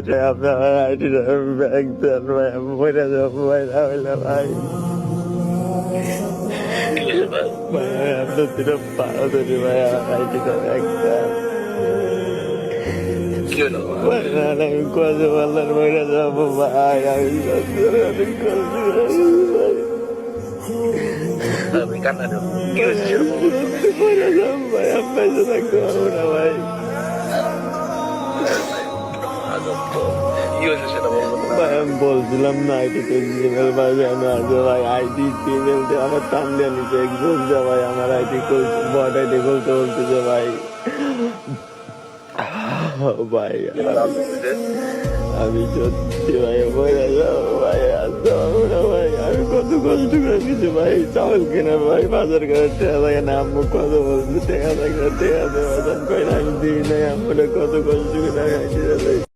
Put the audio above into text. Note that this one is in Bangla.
আপনার আইডিটা ব্যাগ দেন ভাই, আমি মরে যাবো ভাই, না হইলে ভাই ভাই আপনার দিনে পাওয়া ধরি ভাই, আমার আইডিটা ব্যাগ দেন ভাই, না আমি কথা বললাম মরে যাবো ভাই, আমি অনেক কষ্ট মরে যাবো ভাই, আপনার তো থাকতে পারবো না ভাই। ভাই আমি বলছিলাম না আইডিতে জিমেল পাবেন আছে ভাই, আইডি জিমেল দিয়ে আমার টান দিয়ে নিচে বলছে ভাই, আমার আইডি বট আইডি খুলতে বলতেছে ভাই। ভাই আমি সত্যি ভাই মরে যাবো ভাই, আসতে পারবো না ভাই, আমি কত কষ্ট করে কিছু ভাই চাউল কিনে ভাই বাজার করে টেকা থাকে না, আম্মু কত বলছে টেকা থাকে টেকা দেওয়া কই না, আমি দিই নাই, আম্মুরে কত কষ্ট করে